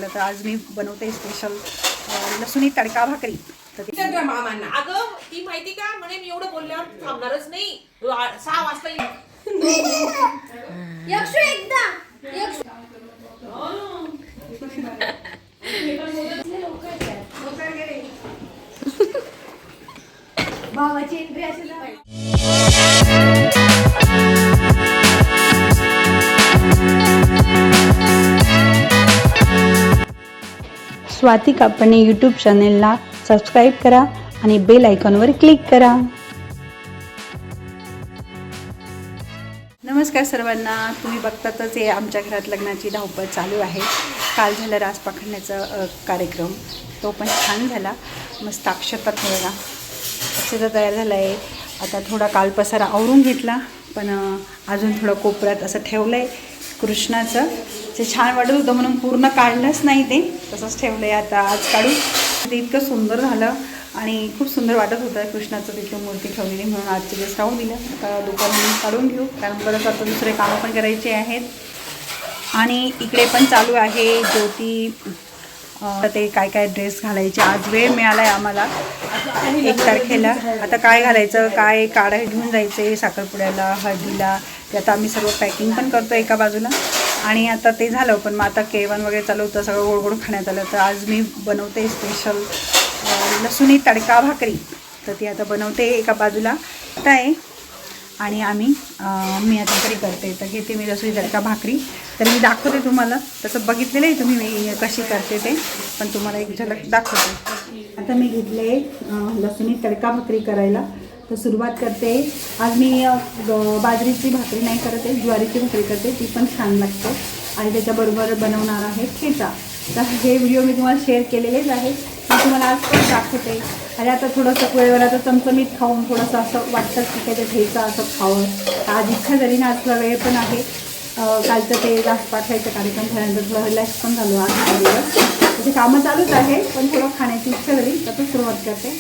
झालं तर आज मी बनवते स्पेशल लसुणी तडका भाकरी. तर मामांना अगं ती माहिती का म्हणे मी एवढं बोलल्यावर थांबणारच नाही 6 वाजता भावाची एंट्री असेल ना. स्वाती कापणे यूट्यूब चॅनेलला सबस्क्राईब करा आणि बेल आयकॉनवर क्लिक करा. नमस्कार सर्वांना. तुम्ही बघतातच हे आमच्या घरात लग्नाची धावपळ चालू आहे. काल झालं रास पाखडण्याचा कार्यक्रम, तो पण छान झाला. मस्त अक्षता ठेवला, अक्षता तयार झाला आहे. आता थोडा काल पसारा आवरून घेतला, पण अजून थोडं कोपऱ्यात असं ठेवलं आहे कृष्णाचं. ते छान वाटत होतं म्हणून पूर्ण काढलंच नाही, ते तसंच ठेवलं आहे. आता आज काढू. ते इतकं सुंदर झालं आणि खूप सुंदर वाटत होतं कृष्णाचं तिथं मूर्ती ठेवलेली, म्हणून आजचे दिवस राहून दिलं. आता दुपारून काढून घेऊ, कारण परत आता दुसरे कामं पण करायचे आहेत. आणि इकडे पण चालू आहे ज्योती, ते काय काय ड्रेस घालायचे. आज वेळ मिळाला आहे आम्हाला 1 तारखेला. आता काय घालायचं, काय काढा घेऊन जायचे साखरपुड्याला, हळदीला, ते आता आम्ही सर्व पॅकिंग पण करतो एका बाजूला. आणि आता ते झालं, पण मग आता केळवण वगैरे चालू होतं, सगळं गोड गोड खाण्यात आलं. तर आज मी बनवते स्पेशल लसुणी तडका भाकरी. तर ती आता बनवते एका बाजूला आहे. आणि मी आता तरी करते, तर घेते मी लसुणी तडका भाकरी. तर मी दाखवते तुम्हाला, तसं बघितलेलं आहे तुम्ही मी कशी करते ते, पण तुम्हाला एक झलक दाखवते. आता मी घेतले लसुणी तडका भाकरी करायला. तर सुरुवात करते. आज मी बाजरीची भाकरी नाही करत आहे, ज्वारीची भाकरी करते, ती पण छान लागते. आणि त्याच्याबरोबर बनवणार आहे ठेचा. तर हे व्हिडिओ मी तुम्हाला शेअर केलेलेच आहे, मी तुम्हाला आज पण दाखवते. आणि आता थोडंसं वेळेवर आता चमचमीत खाऊन थोडंसं असं वाटतं की त्याच्या ठेचा असं खावं. आज इच्छा झाली ना, आज वेळ पण आहे. कालचं ते रास पाठवायचं कार्यक्रम झाल्यानंतर थोडं रिलॅक्स पण झालो. आज दिवस त्याची कामं चालूच आहे, पण थोडं खाण्याची इच्छा झाली तर सुरुवात करते.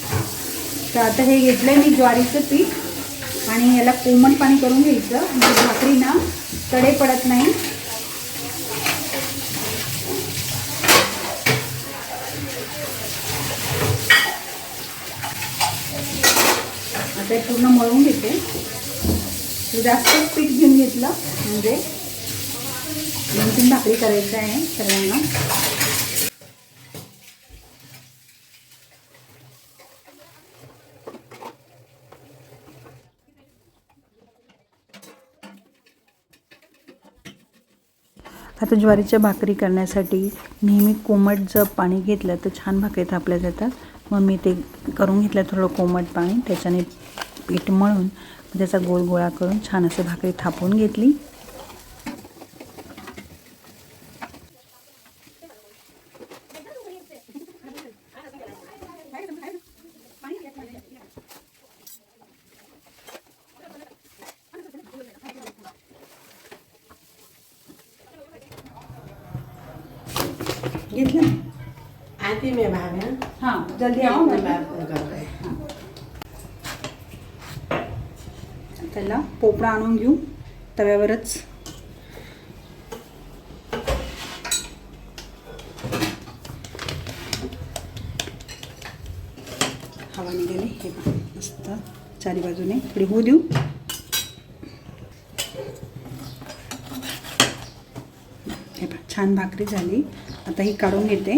तर आता हे घेतलं आहे मी ज्वारीचं पीठ, आणि याला कोमट पाणी करून घ्यायचं, म्हणजे भाकरी ना तडे पडत नाही. आता हे पूर्ण मळून घेते. जास्तच पीठ घेऊन घेतलं म्हणजे 2-3 भाकरी करायचं आहे सर्वांना. आता ज्वारीच्या भाकरी करण्यासाठी नेहमी कोमट जर पाणी घेतलं तर छान भाकरी थापल्या जातात. मग मी ते करून घेतलं थोडं कोमट पाणी, त्याच्याने पीठ मळून त्याचा गोल गोळा करून छान असं भाकरी थापून घेतली. घेतलं आती में भाभी. हां, जल्दी आओ. त्याला पोपळा आणून घेऊ तव्यावरच. हवा निघाली, हे पहा मस्त चारी बाजूने थोडी होऊ देऊ. हे पहा छान भाकरी झाली. आता ही काढून घेते.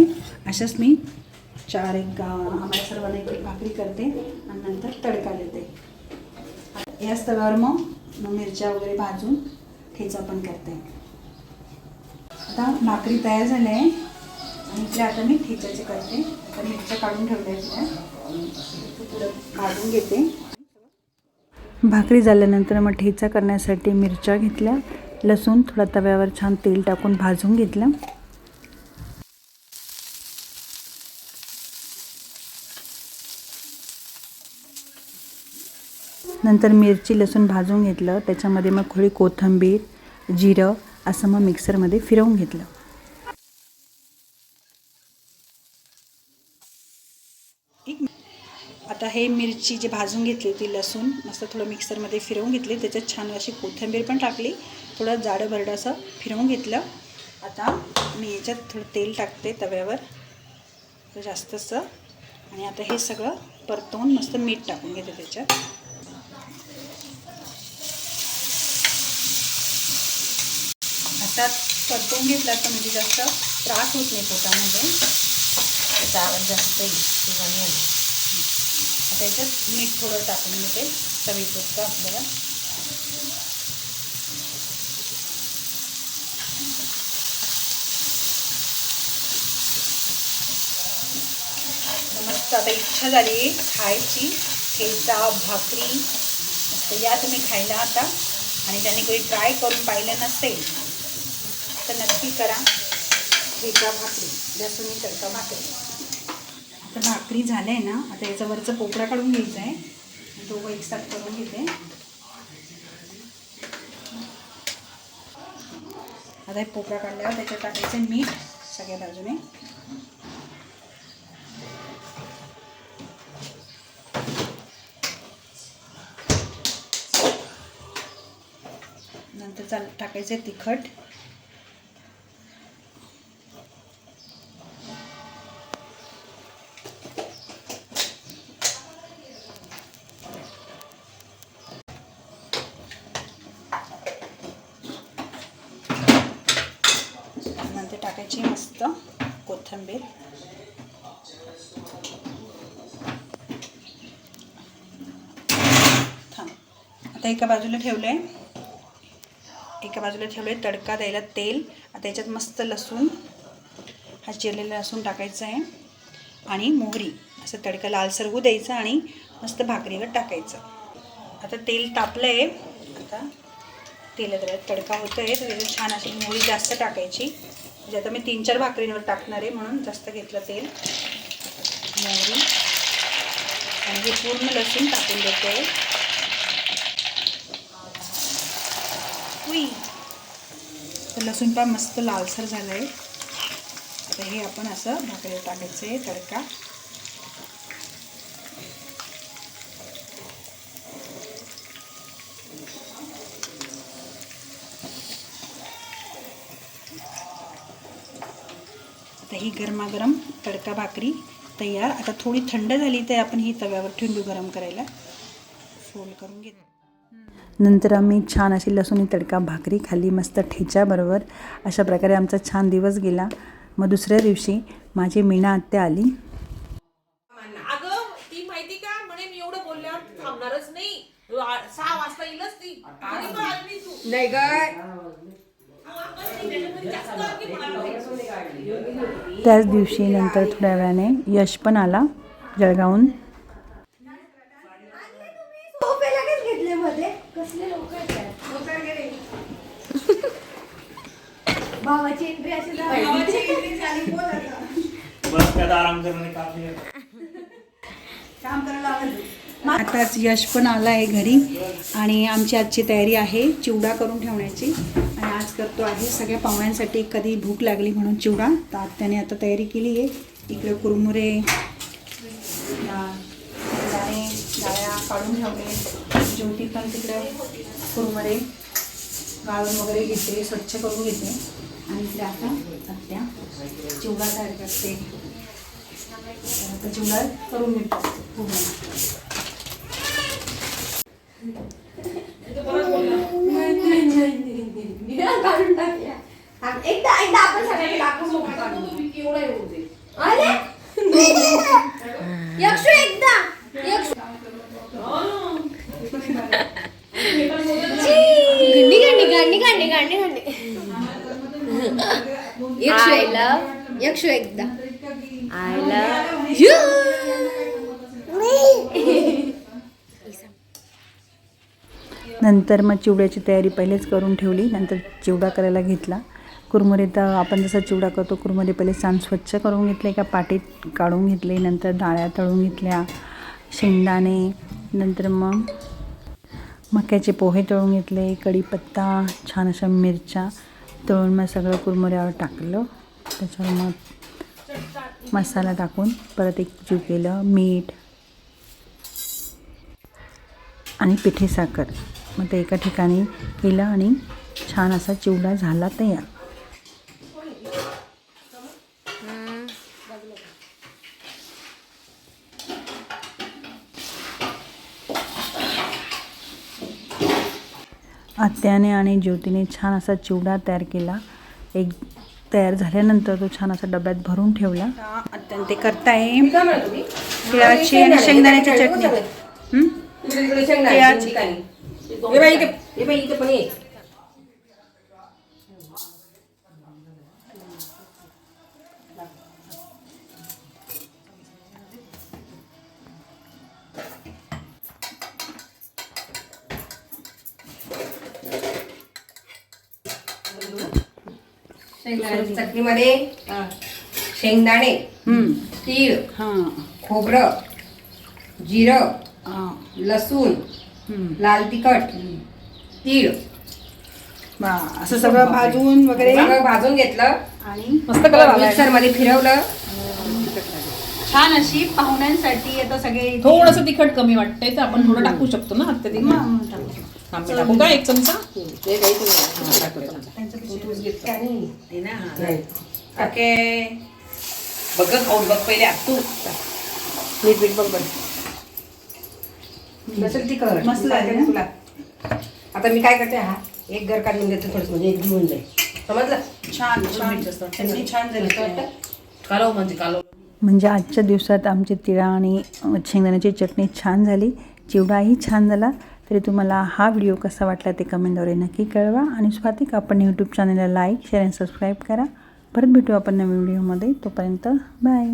अशाच मी 4-1 आम्हाला सर्वांना एक भाकरी करते आणि नंतर तडका देते. याच तव्यावर मग मिरच्या वगैरे भाजून ठेचा पण करते. आता भाकरी तयार झाल्या आहे आणि इकडे आता मी ठेच्याचे करते. आता मिरच्या काढून ठेवल्या आहेत, भाजून घेते. भाकरी झाल्यानंतर मग ठेचा करण्यासाठी मिरच्या घेतल्या, लसूण थोडा तव्यावर छान तेल टाकून भाजून घेतलं. नंतर मिरची लसूण भाजून घेतलं, त्याच्यामध्ये मग थोडी कोथिंबीर, जिरं असं मग मिक्सरमध्ये फिरवून घेतलं. आता हे मिरची जी भाजून घेतली होती, लसूण मस्त थोडं मिक्सरमध्ये फिरवून घेतली, त्याच्यात छान अशी कोथिंबीर पण टाकली, थोडं जाडं भरडं असं फिरवून घेतलं. आता मी याच्यात थोडं तेल टाकते तव्यावर जास्तचं, आणि आता हे सगळं परतवून मस्त मीठ टाकून घेते त्याच्यात. आता परतवून घेतला तर म्हणजे जास्त त्रास होत नाही पोटामध्ये, त्याचा आवाज जास्त येईल किंवा नाही आला. आता याच्यात मीठ थोडं टाकून घेते चवीपुरतं आपल्याला. मस्त आता इच्छा झाली खायची, ठेचा भाकरी मस्त या तुम्ही खायला आता. आणि त्याने कोणी ट्राय करून पाहिलं नसेल तर नक्की करा. ठेचा भाकरी, लसूणी तडका भाकरी. आता भाकरी झालं आहे ना, आता याचा वरचा पोपडा काढून घ्यायचा आहे, दोघं एकसाथ करून घेते. आता हे पोपडा काढल्यावर त्याच्यात टाकायचं मीठ सगळ्या बाजूने. नंतर टाकायचे तिखट, नंतर टाकायची मस्त कोथिंबीर. आता एका बाजूला ठेवलंय, तडका द्यायला तेल. आता याच्यात मस्त लसूण, हा चिरलेला लसूण टाकायचा आहे आणि मोहरी, असं तडका लालसर होऊ द्यायचा आणि मस्त भाकरीवर टाकायचं. आता तेल तापलं आहे, आता तेलात तडका होतो आहे, तर त्याच्यात छान अशी मोहरी जास्त टाकायची. म्हणजे आता मी 3-4 भाकरींवर टाकणार आहे म्हणून जास्त घेतलं तेल. मोहरी आणि हे पूर्ण लसूण टाकून देतो आहे. तर लसूण पण मस्त लालसर झालं आहे. आता हे आपण असं भाकरीवर टाकायचं आहे तडका. आता ही गरमागरम तडका भाकरी तयार. आता थोडी थंड झाली तर आपण ही तव्यावर ठेवून गरम करायला फोल्ड करून घेतो. नंतर आम्ही छान अशी लसूणी तडका भाकरी खाल्ली मस्त ठेच्याबरोबर. अशा प्रकारे आमचा छान दिवस गेला. मग दुसऱ्या दिवशी माझी मीना आत्या आली. अगं ती माहिती का म्हणे मी एवढं बोलल्यावर थांबणारच नाही, 6 वाजता येईलच ती. तरी पण आली नाही तू. नाही काय त्याच दिवशी नंतर थोड्या वेळाने यश पण आला जळगावहून. घेतले मध्ये कसले लोक आहेत. भावाची एंट्री अशी झाली. बस त्यात आराम करणे काफी आहे. काम करायला आवडतं. आताच यश पण आला आहे घरी आणि आमची आजची तयारी आहे चिवडा करून ठेवण्याची. आणि आज करतो आहे सगळ्या पाहुण्यांसाठी, कधी भूक लागली म्हणून चिवडा. तर आत्याने आता तयारी केली आहे. इकडे कुरमुरे, दाणे डाळ्या काढून ठेवले. ज्योती पण तिकडे कुरमुरे गाळून वगैरे घेते, स्वच्छ करून घेते. आणि इकडे आता आत्या चिवडा तयार करते. आता चिवडा करून घेतो पूर्ण. काढून टाकूया. एकदा आपण सगळ्यांनी दाखवून मोकळं काढून. अरे यक्षू एकदा यक्षू एकदा आय लव्ह यू. नंतर मग चिवड्याची तयारी पहिलेच करून ठेवली. नंतर चिवडा करायला घेतला. कुरमुरे तर आपण जसं चिवडा करतो, कुरमुरे पहिले छान स्वच्छ करून घेतले, एका पाटीत काढून घेतले. नंतर डाळ्या तळून घेतल्या, शेंगदाणे, नंतर मग मक्याचे पोहे तळून घेतले, कढीपत्ता, छान अशा मिरच्या तळून मग सगळं कुरमुऱ्यावर टाकलं. त्याच्यावर मग मसाला टाकून परत एकजीव केलं, मीठ आणि पिठी साखर. मग ते एका ठिकाणी केलं आणि छान असा चिवडा झाला तयार. आत्याने आणि ज्योतीने छान असा चिवडा तयार केला. एक तयार झाल्यानंतर तो छान असा डब्यात भरून ठेवला. आत्याने ते करताय मी काय म्हणत होती? तिळाची आणि शेंगदाण्याची चटणी. हं? तिकडे शेंगदाणे, तिळाची. ठिकाणी. हे बाई इथे पण ये. शेंगदाण्याची चटणीमध्ये शेंगदाणे, हं. तीळ, हां खोबरं, जिरं, हां लसूण, हं. लाल तिखट, तीळ बा, असं सगळं भाजून वगैरे सगळं भाजून घेतलं आणि मस्त कलर आलाय. मिक्सर मध्ये फिरवलं. छान अशी पाहुण्यांसाठी आता सगळे इथे- थोडंसं तिखट कमी वाटतंय तर आपण थोडं टाकू शकतो ना आता तिखट. मग टाकू. आम्ही टाकू का एक चमचा? ओके. बघ खाऊन बघ पहिले तू. मीठ बघ बघ. नसेल तिखट मस्त लागेल ना? तुला. आता मी काय करते, हा एक घर काढून देते थोडस, म्हणजे एक घेऊन जाईल. समजलं? छान छान चटणी छान झाली. कालव म्हणजे कालव. म्हणजे आजच्या दिवसात आमची तिळा आणि शेंगदाण्याची चटणी छान झाली. चिवडाही छान झाला. तरी तुम्हाला हा व्हिडिओ कसा वाटला ते कमेंटद्वारे नक्की कळवा. आणि स्वातिक आपण यूट्यूब चॅनलला लाईक शेअर आणि सबस्क्राईब करा. परत भेटू आपण नवीन व्हिडिओमध्ये. तोपर्यंत बाय.